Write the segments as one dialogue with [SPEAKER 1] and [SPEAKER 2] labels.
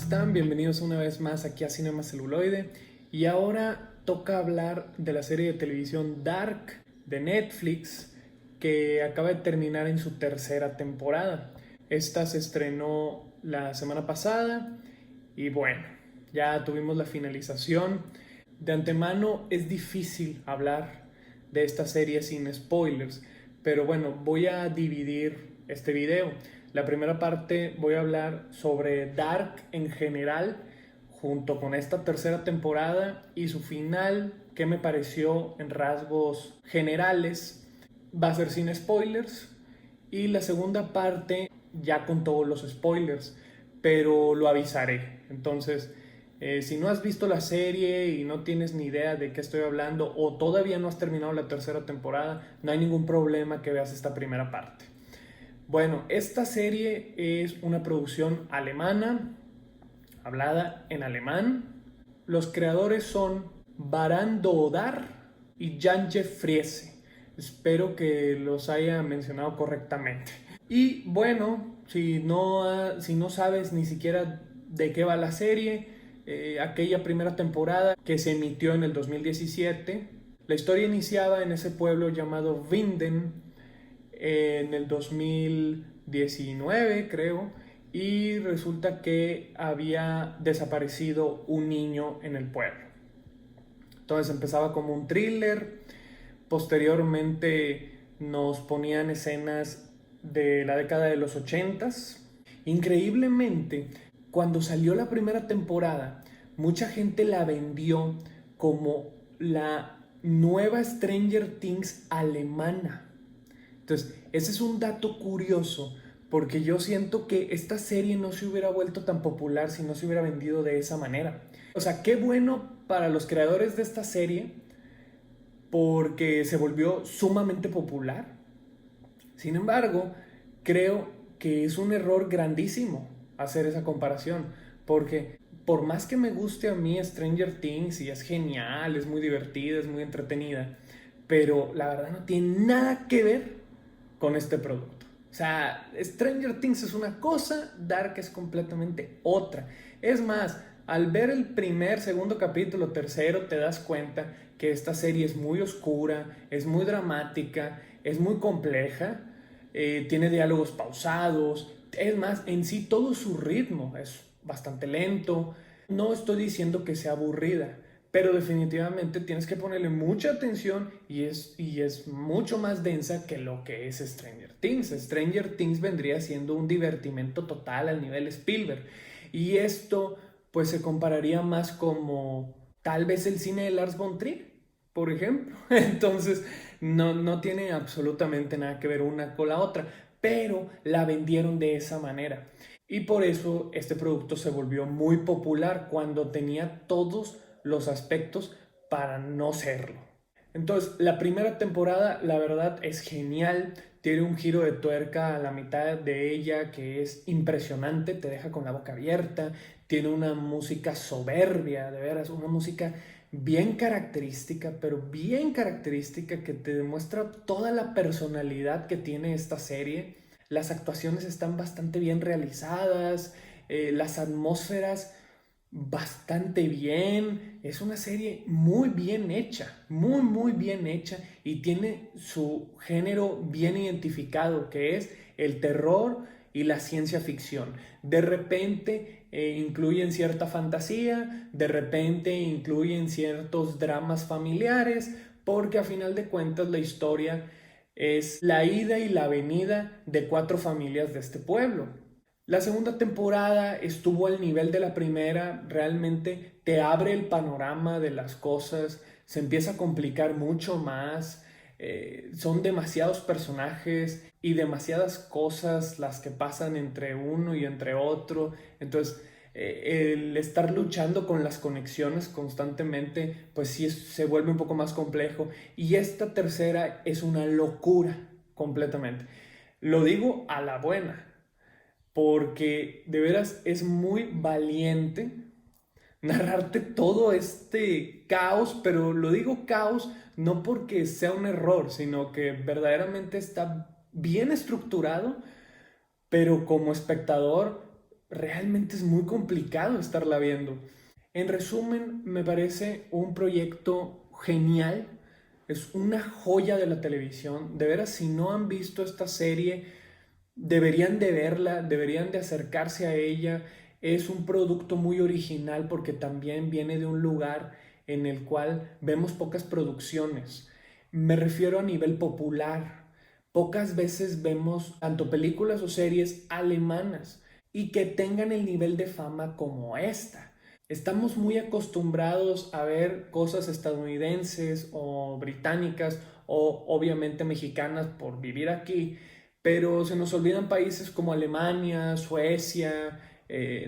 [SPEAKER 1] están? Bienvenidos una vez más aquí a Cinema Celuloide. Y ahora toca hablar de la serie de televisión Dark de Netflix, que acaba de terminar en su tercera temporada. Esta se estrenó la semana pasada y bueno, ya tuvimos la finalización. De antemano es difícil hablar de esta serie sin spoilers, pero bueno, voy a dividir este video. La primera parte voy a hablar sobre Dark en general, junto con esta tercera temporada y su final, qué me pareció en rasgos generales. Va a ser sin spoilers. Y la segunda parte ya con todos los spoilers, pero lo avisaré. Entonces, si no has visto la serie y no tienes ni idea de qué estoy hablando o todavía no has terminado la tercera temporada, no hay ningún problema que veas esta primera parte. Bueno, esta serie es una producción alemana, hablada en alemán. Los creadores son Baran Doodar y Janje Friese. Espero que los haya mencionado correctamente. Y bueno, si no sabes ni siquiera de qué va la serie, aquella primera temporada que se emitió en el 2017, la historia iniciaba en ese pueblo llamado Winden en el 2019, creo, y resulta que había desaparecido un niño en el pueblo. Entonces empezaba como un thriller, posteriormente nos ponían escenas de la década de los 80s. Increíblemente, cuando salió la primera temporada, mucha gente la vendió como la nueva Stranger Things alemana. Entonces, ese es un dato curioso, porque yo siento que esta serie no se hubiera vuelto tan popular si no se hubiera vendido de esa manera. O sea, qué bueno para los creadores de esta serie, porque se volvió sumamente popular. Sin embargo, creo que es un error grandísimo hacer esa comparación, porque por más que me guste a mí Stranger Things y es genial, es muy divertida, es muy entretenida, pero la verdad no tiene nada que ver con este producto. O sea, Stranger Things es una cosa, Dark es completamente otra. Es más, al ver el primer, segundo capítulo, tercero, te das cuenta que esta serie es muy oscura, es muy dramática, es muy compleja, tiene diálogos pausados. Es más, en sí todo su ritmo es bastante lento. No estoy diciendo que sea aburrida, pero definitivamente tienes que ponerle mucha atención y es mucho más densa que lo que es Stranger Things. Stranger Things vendría siendo un divertimento total al nivel Spielberg. Y esto pues se compararía más como tal vez el cine de Lars von Trier, por ejemplo. Entonces no tiene absolutamente nada que ver una con la otra, pero la vendieron de esa manera. Y por eso este producto se volvió muy popular cuando tenía todos los aspectos para no serlo. Entonces, la primera temporada, la verdad, es genial. Tiene un giro de tuerca a la mitad de ella que es impresionante, te deja con la boca abierta. Tiene una música soberbia, de veras, una música bien característica, pero bien característica que te demuestra toda la personalidad que tiene esta serie. Las actuaciones están bastante bien realizadas, las atmósferas bastante bien. Es una serie muy bien hecha, muy bien hecha y tiene su género bien identificado, que es el terror y la ciencia ficción. De repente incluyen cierta fantasía, de repente incluyen ciertos dramas familiares, porque a final de cuentas la historia es la ida y la venida de 4 familias de este pueblo. La segunda temporada estuvo al nivel de la primera, realmente te abre el panorama de las cosas, se empieza a complicar mucho más, son demasiados personajes y demasiadas cosas las que pasan entre uno y entre otro. Entonces el estar luchando con las conexiones constantemente pues sí se vuelve un poco más complejo, y esta tercera es una locura completamente. Lo digo a la buena, porque de veras es muy valiente narrarte todo este caos, pero lo digo caos no porque sea un error, sino que verdaderamente está bien estructurado, pero como espectador realmente es muy complicado estarla viendo. En resumen, me parece un proyecto genial, es una joya de la televisión. De veras, si no han visto esta serie, deberían de verla, deberían de acercarse a ella. Es un producto muy original porque también viene de un lugar en el cual vemos pocas producciones. Me refiero a nivel popular. Pocas veces vemos tanto películas o series alemanas y que tengan el nivel de fama como esta. Estamos muy acostumbrados a ver cosas estadounidenses o británicas o obviamente mexicanas por vivir aquí, pero se nos olvidan países como Alemania, Suecia,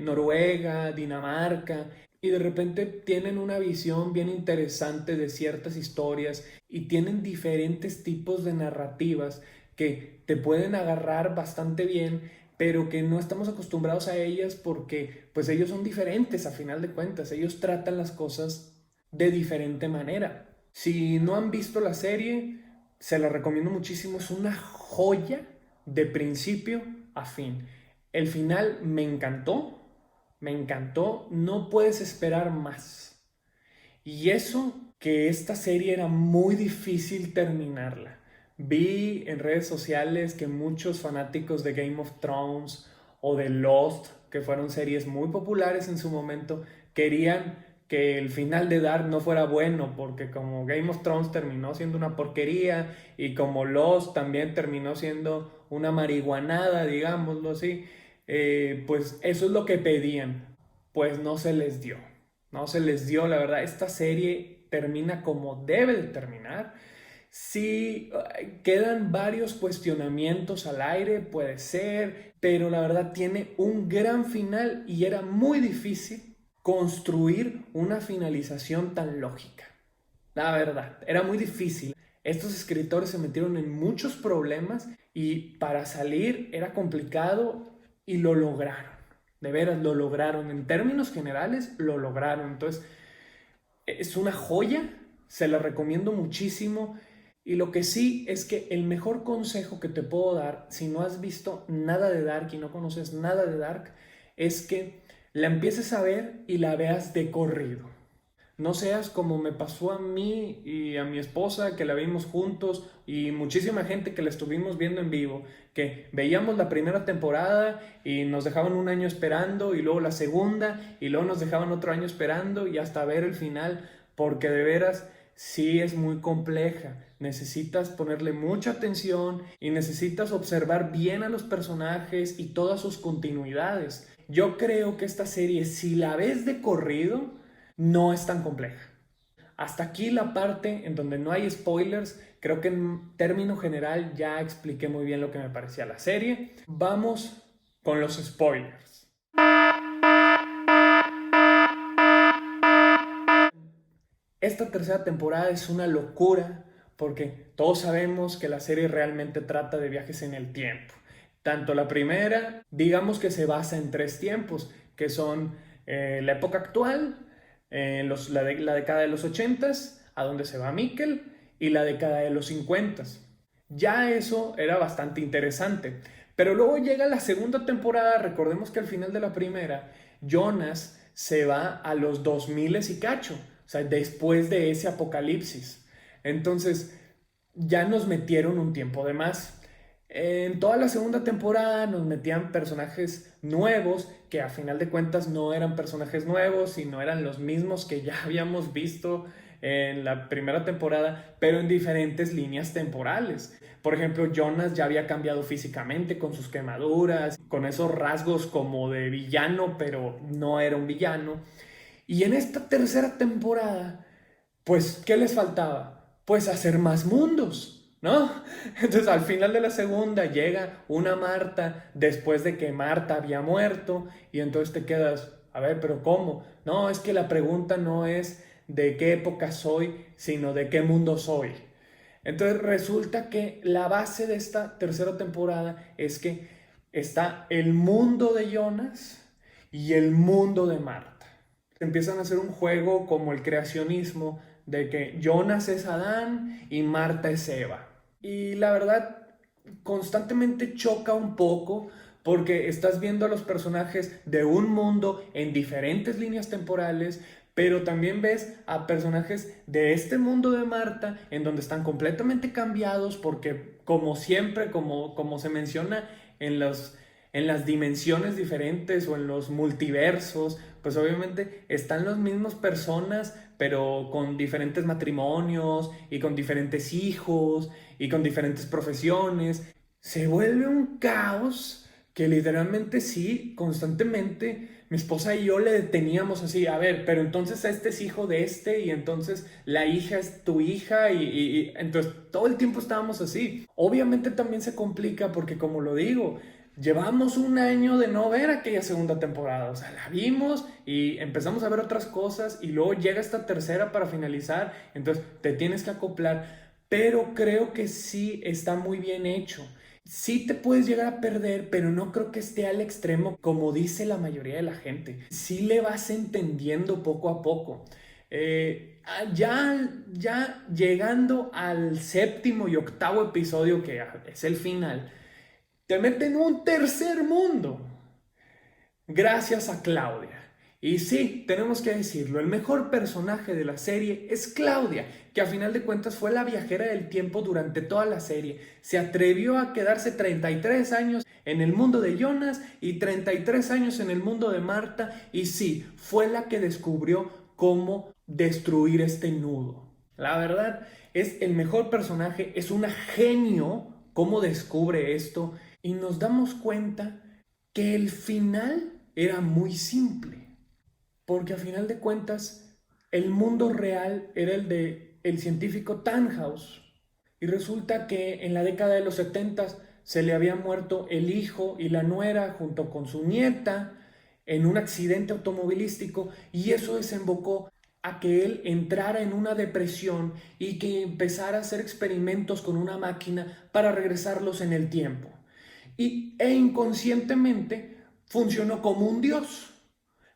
[SPEAKER 1] Noruega, Dinamarca, y de repente tienen una visión bien interesante de ciertas historias y tienen diferentes tipos de narrativas que te pueden agarrar bastante bien, pero que no estamos acostumbrados a ellas porque pues ellos son diferentes a final de cuentas, ellos tratan las cosas de diferente manera. Si no han visto la serie, se la recomiendo muchísimo, es una joya de principio a fin. El final me encantó, no puedes esperar más. Y eso que esta serie era muy difícil terminarla. Vi en redes sociales que muchos fanáticos de Game of Thrones o de Lost, que fueron series muy populares en su momento, querían que el final de Dark no fuera bueno, porque como Game of Thrones terminó siendo una porquería y como Lost también terminó siendo una marihuanada, digámoslo así, pues eso es lo que pedían. Pues no se les dio. No se les dio, la verdad. Esta serie termina como debe de terminar. Sí, quedan varios cuestionamientos al aire, puede ser, pero la verdad tiene un gran final y era muy difícil construir una finalización tan lógica. La verdad, era muy difícil. Estos escritores se metieron en muchos problemas y para salir era complicado y lo lograron. De veras, lo lograron. En términos generales, lo lograron. Entonces, es una joya, se la recomiendo muchísimo. Y lo que sí es que el mejor consejo que te puedo dar, si no has visto nada de Dark y no conoces nada de Dark, es que la empieces a ver y la veas de corrido. No seas como me pasó a mí y a mi esposa, que la vimos juntos, y muchísima gente que la estuvimos viendo en vivo, que veíamos la primera temporada y nos dejaban un año esperando, y luego la segunda, y luego nos dejaban otro año esperando, y hasta ver el final, porque de veras sí es muy compleja. Necesitas ponerle mucha atención y necesitas observar bien a los personajes y todas sus continuidades. Yo creo que esta serie, si la ves de corrido, no es tan compleja. Hasta aquí la parte en donde no hay spoilers. Creo que en término general ya expliqué muy bien lo que me parecía la serie. Vamos con los spoilers. Esta tercera temporada es una locura porque todos sabemos que la serie realmente trata de viajes en el tiempo. Tanto la primera, digamos que se basa en tres tiempos, que son la época actual, la década de los 80s, a donde se va Mikkel, y la década de los 50s. Ya eso era bastante interesante. Pero luego llega la segunda temporada, recordemos que al final de la primera, Jonas se va a los 2000 y cacho, o sea, después de ese apocalipsis. Entonces, ya nos metieron un tiempo de más. En toda la segunda temporada nos metían personajes nuevos que a final de cuentas no eran personajes nuevos, sino eran los mismos que ya habíamos visto en la primera temporada, pero en diferentes líneas temporales. Por ejemplo, Jonas ya había cambiado físicamente con sus quemaduras, con esos rasgos como de villano, pero no era un villano. Y en esta tercera temporada, pues, ¿qué les faltaba? Pues hacer más mundos, ¿no? Entonces al final de la segunda llega una Marta después de que Marta había muerto y entonces te quedas, a ver, pero ¿cómo? No, es que la pregunta no es de qué época soy, sino de qué mundo soy. Entonces resulta que la base de esta tercera temporada es que está el mundo de Jonas y el mundo de Marta. Empiezan a hacer un juego como el creacionismo de que Jonas es Adán y Marta es Eva. Y la verdad, constantemente choca un poco porque estás viendo a los personajes de un mundo en diferentes líneas temporales, pero también ves a personajes de este mundo de Marta en donde están completamente cambiados porque como siempre, como se menciona en en las dimensiones diferentes o en los multiversos, pues obviamente están las mismas personas, pero con diferentes matrimonios y con diferentes hijos y con diferentes profesiones. Se vuelve un caos que literalmente sí, constantemente mi esposa y yo le deteníamos así, a ver, pero entonces este es hijo de este y entonces la hija es tu hija y entonces todo el tiempo estábamos así. Obviamente también se complica porque como lo digo, llevamos un año de no ver aquella segunda temporada, o sea, la vimos y empezamos a ver otras cosas y luego llega esta tercera para finalizar, entonces te tienes que acoplar, pero creo que sí está muy bien hecho. Sí te puedes llegar a perder, pero no creo que esté al extremo como dice la mayoría de la gente. Sí le vas entendiendo poco a poco. Ya llegando al séptimo y octavo episodio, que es el final, te meten en un tercer mundo gracias a Claudia. Y sí, tenemos que decirlo, el mejor personaje de la serie es Claudia, que a final de cuentas fue la viajera del tiempo durante toda la serie. Se atrevió a quedarse 33 años en el mundo de Jonas y 33 años en el mundo de Marta. Y sí, fue la que descubrió cómo destruir este nudo. La verdad, es el mejor personaje, es un genio cómo descubre esto y nos damos cuenta que el final era muy simple. Porque a final de cuentas, el mundo real era el de el científico Tannhaus. Y resulta que en la década de los 70 se le había muerto el hijo y la nuera junto con su nieta en un accidente automovilístico y eso desembocó a que él entrara en una depresión y que empezara a hacer experimentos con una máquina para regresarlos en el tiempo. E inconscientemente funcionó como un dios.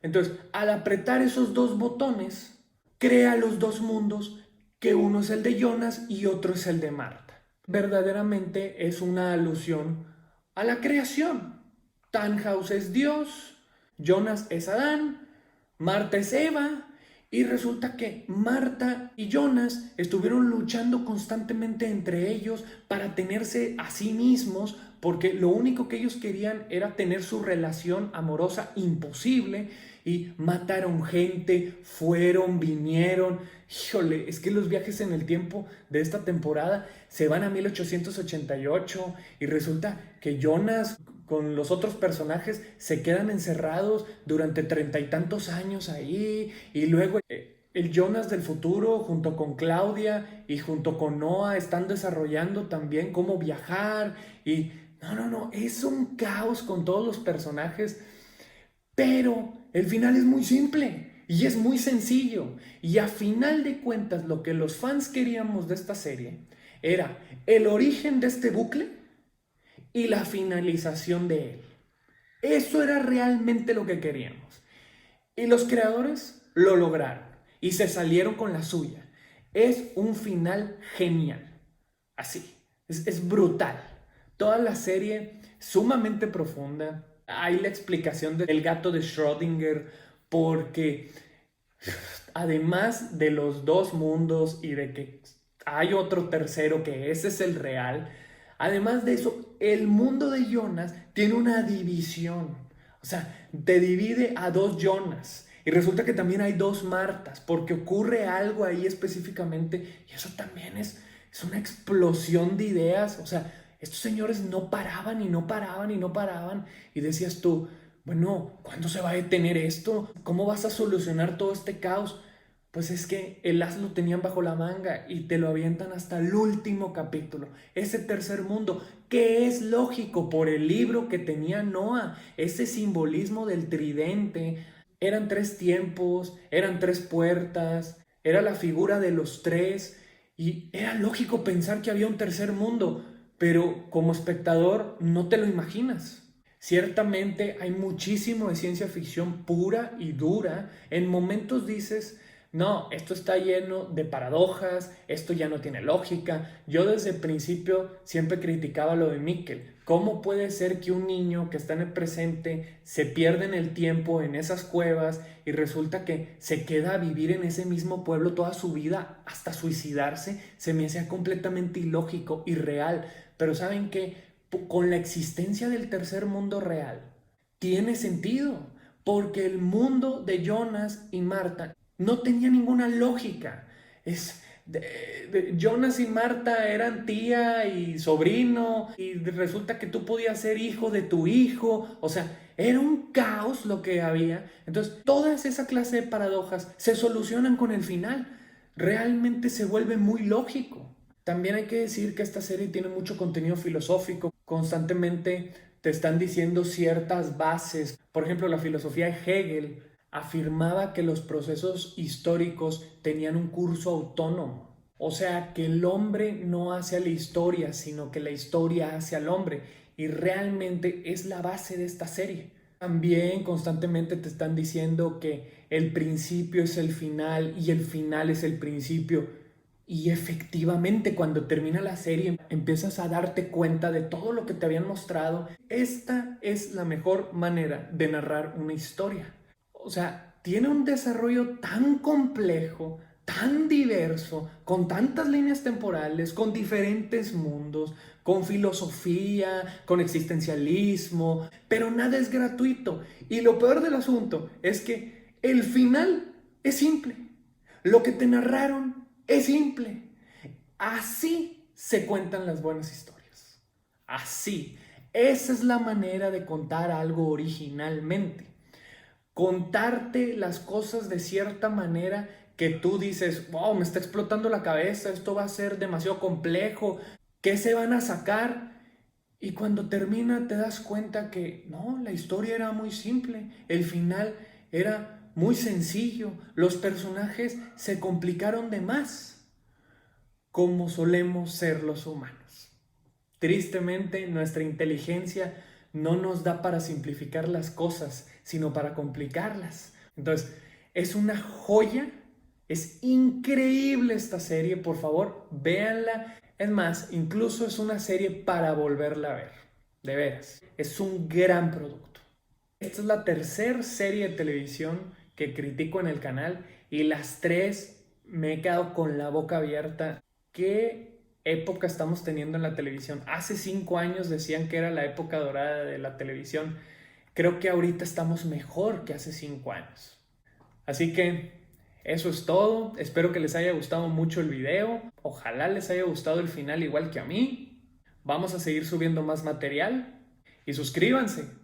[SPEAKER 1] Entonces, al apretar esos dos botones, crea los dos mundos, que uno es el de Jonas y otro es el de Marta. Verdaderamente es una alusión a la creación. Tannhaus es Dios, Jonas es Adán, Marta es Eva, y resulta que Marta y Jonas estuvieron luchando constantemente entre ellos para tenerse a sí mismos, porque lo único que ellos querían era tener su relación amorosa imposible y mataron gente, fueron, vinieron. Híjole, es que los viajes en el tiempo de esta temporada se van a 1888 y resulta que Jonas con los otros personajes se quedan encerrados durante 30 y tantos años ahí y luego el Jonas del futuro junto con Claudia y junto con Noah están desarrollando también cómo viajar y no, es un caos con todos los personajes, pero el final es muy simple y es muy sencillo y a final de cuentas lo que los fans queríamos de esta serie era el origen de este bucle y la finalización de él. Eso era realmente lo que queríamos. Y los creadores lo lograron y se salieron con la suya. Es un final genial. Así, es brutal. Toda la serie sumamente profunda. Hay la explicación del gato de Schrödinger porque además de los dos mundos y de que hay otro tercero que ese es el real, además de eso, el mundo de Jonas tiene una división. O sea, te divide a dos Jonas. Y resulta que también hay dos Martas, porque ocurre algo ahí específicamente. Y eso también es una explosión de ideas. O sea, estos señores no paraban y no paraban y no paraban. Y decías tú, bueno, ¿cuándo se va a detener esto? ¿Cómo vas a solucionar todo este caos? Pues es que el as lo tenían bajo la manga y te lo avientan hasta el último capítulo. Ese tercer mundo, que es lógico por el libro que tenía Noah, ese simbolismo del tridente. Eran tres tiempos, eran tres puertas, era la figura de los tres y era lógico pensar que había un tercer mundo, pero como espectador no te lo imaginas. Ciertamente hay muchísimo de ciencia ficción pura y dura. En momentos dices, No, esto está lleno de paradojas, esto ya no tiene lógica. Yo desde el principio siempre criticaba lo de Mikkel. ¿Cómo puede ser que un niño que está en el presente se pierde en el tiempo en esas cuevas y resulta que se queda a vivir en ese mismo pueblo toda su vida hasta suicidarse? Se me hacía completamente ilógico, irreal. Pero ¿saben qué? Con la existencia del tercer mundo real, tiene sentido, porque el mundo de Jonas y Marta no tenía ninguna lógica. Jonas y Marta eran tía y sobrino y resulta que tú podías ser hijo de tu hijo. O sea, era un caos lo que había. Entonces, todas esa clase de paradojas se solucionan con el final. Realmente se vuelve muy lógico. También hay que decir que esta serie tiene mucho contenido filosófico. Constantemente te están diciendo ciertas bases. Por ejemplo, la filosofía de Hegel afirmaba que los procesos históricos tenían un curso autónomo. O sea, que el hombre no hace a la historia, sino que la historia hace al hombre. Y realmente es la base de esta serie. También constantemente te están diciendo que el principio es el final y el final es el principio. Y efectivamente, cuando termina la serie, empiezas a darte cuenta de todo lo que te habían mostrado. Esta es la mejor manera de narrar una historia. O sea, tiene un desarrollo tan complejo, tan diverso, con tantas líneas temporales, con diferentes mundos, con filosofía, con existencialismo, pero nada es gratuito. Y lo peor del asunto es que el final es simple. Lo que te narraron es simple. Así se cuentan las buenas historias. Así. Esa es la manera de contar algo originalmente. Contarte las cosas de cierta manera que tú dices, wow, me está explotando la cabeza, esto va a ser demasiado complejo, ¿qué se van a sacar? Y cuando termina te das cuenta que no, la historia era muy simple, el final era muy sencillo, los personajes se complicaron de más, como solemos ser los humanos. Tristemente, nuestra inteligencia no nos da para simplificar las cosas, sino para complicarlas. Entonces, es una joya, es increíble esta serie, por favor, véanla. Es más, incluso es una serie para volverla a ver, de veras. Es un gran producto. Esta es la tercera serie de televisión que critico en el canal y las tres me he quedado con la boca abierta. ¿Qué época estamos teniendo en la televisión? Hace 5 años decían que era la época dorada de la televisión. Creo que ahorita estamos mejor que hace 5 años. Así que eso es todo. Espero que les haya gustado mucho el video. Ojalá les haya gustado el final igual que a mí. Vamos a seguir subiendo más material y suscríbanse.